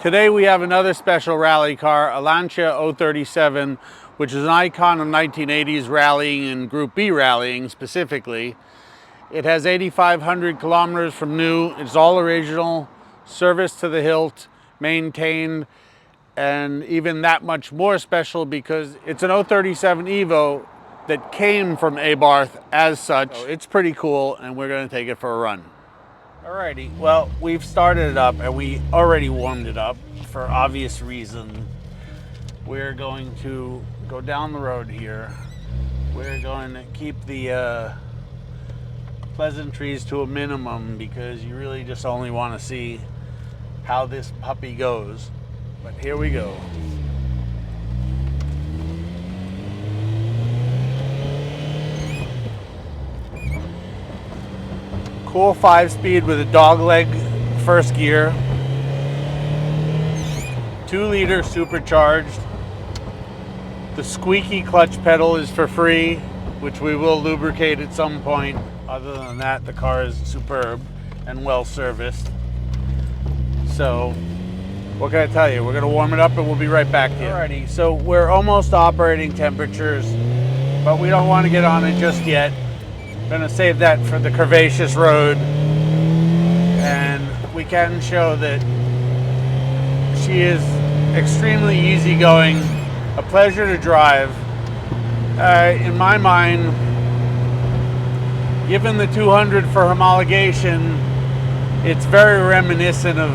Today we have another special rally car, a Lancia 037, which is an icon of 1980s rallying and Group B rallying specifically. It has 8,500 kilometers from new. It's all original, service to the hilt, maintained, and even that much more special because it's an 037 Evo that came from Abarth as such. So it's pretty cool, and we're going to take it for a run. Alrighty, well, we've started it up and we already warmed it up for obvious reason. We're going to go down the road here. We're going to keep the pleasantries to a minimum because you really just only want to see how this puppy goes. But here we go. Cool 5-speed with a dogleg first gear. 2-liter supercharged. The squeaky clutch pedal is for free, which we will lubricate at some point. Other than that, the car is superb and well serviced. So, what can I tell you? We're going to warm it up and we'll be right back here. Alrighty, so we're almost operating temperatures, but we don't want to get on it just yet. Going to save that for the curvaceous road, and we can show that she is extremely easygoing, a pleasure to drive. In my mind, given the 200 for homologation, it's very reminiscent of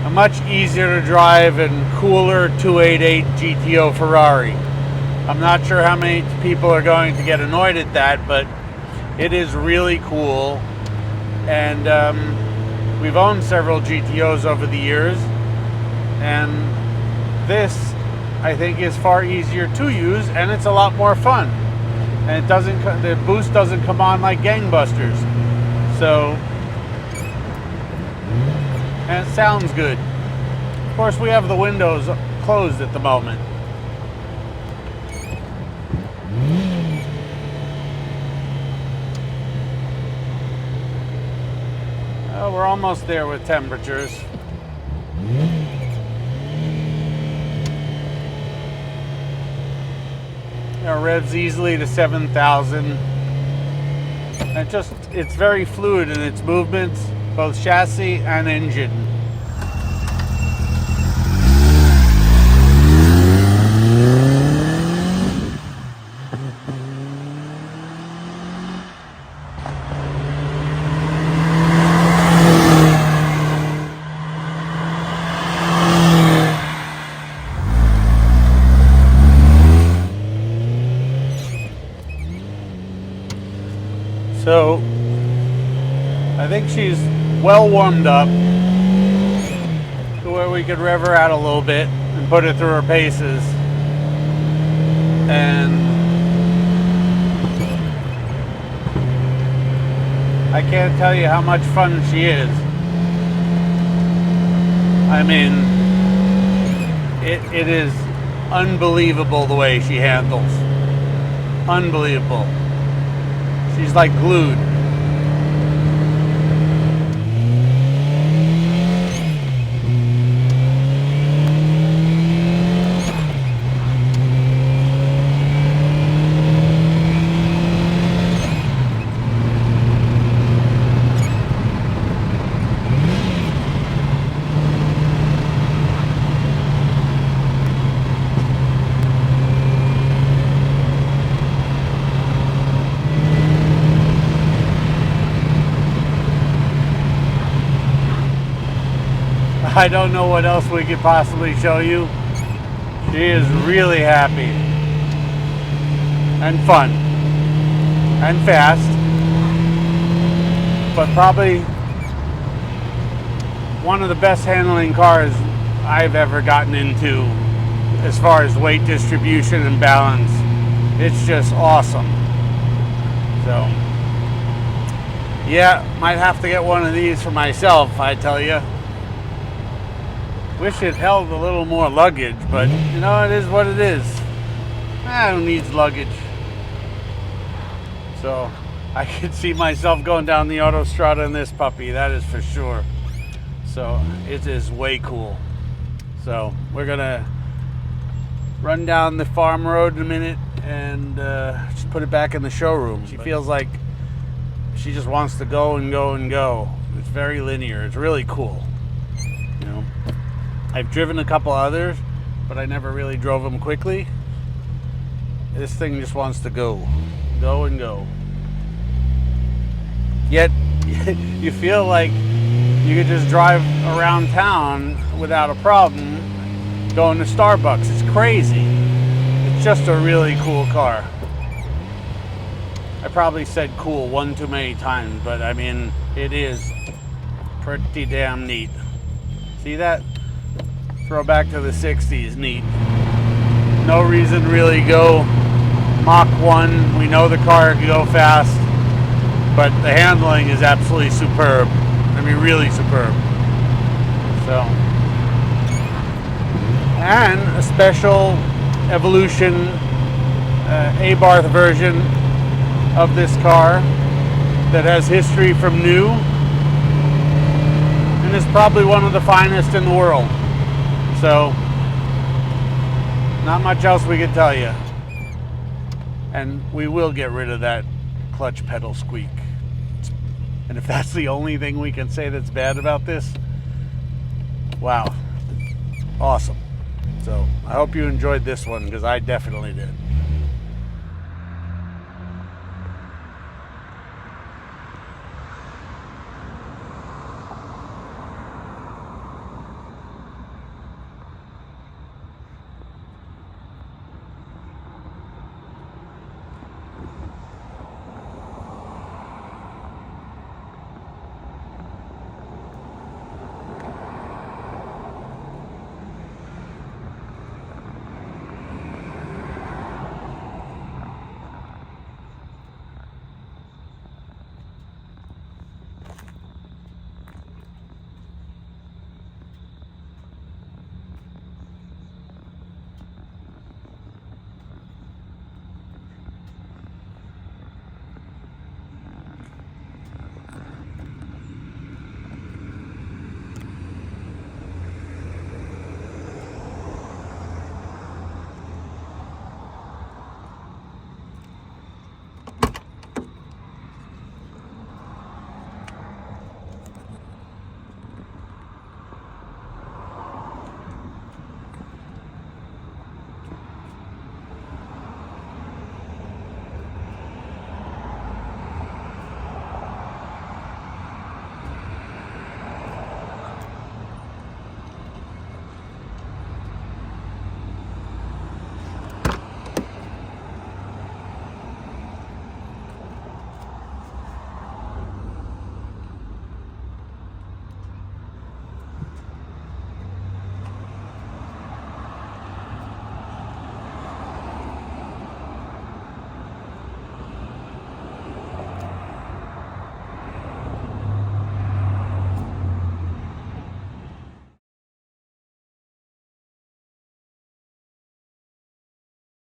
a much easier to drive and cooler 288 GTO Ferrari. I'm not sure how many people are going to get annoyed at that, but it is really cool, and we've owned several GTOs over the years, and this I think is far easier to use, and it's a lot more fun, and it doesn't, the boost doesn't come on like gangbusters. So, and it sounds good. Of course, we have the windows closed at the moment. We're almost there with temperatures. It revs easily to 7,000. And it's very fluid in its movements, both chassis and engine. So, I think she's well warmed up to where we could rev her out a little bit and put her through her paces. And I can't tell you how much fun she is. I mean, it is unbelievable the way she handles. Unbelievable. She's like glued. I don't know what else we could possibly show you. She is really happy and fun and fast, but probably one of the best handling cars I've ever gotten into as far as weight distribution and balance. It's just awesome. So, yeah, might have to get one of these for myself, I tell you. Wish it held a little more luggage, but you know, it is what it is. I don't need luggage. So I could see myself going down the autostrada in this puppy, that is for sure. So it is way cool. So we're gonna run down the farm road in a minute and just put it back in the showroom. She feels like she just wants to go and go and go. It's very linear. It's really cool. You know, I've driven a couple others, but I never really drove them quickly. This thing just wants to go and go. Yet you feel like you could just drive around town without a problem going to Starbucks. It's crazy. It's just a really cool car. I probably said cool one too many times, but I mean, it is pretty damn neat. See that? Throwback to the 60s, neat. No reason to really go Mach 1. We know the car can go fast, but the handling is absolutely superb. I mean, really superb. So, and a special Evolution Abarth version of this car that has history from new and is probably one of the finest in the world. So, not much else we can tell you. And we will get rid of that clutch pedal squeak. And if that's the only thing we can say that's bad about this, wow, awesome. So I hope you enjoyed this one, because I definitely did.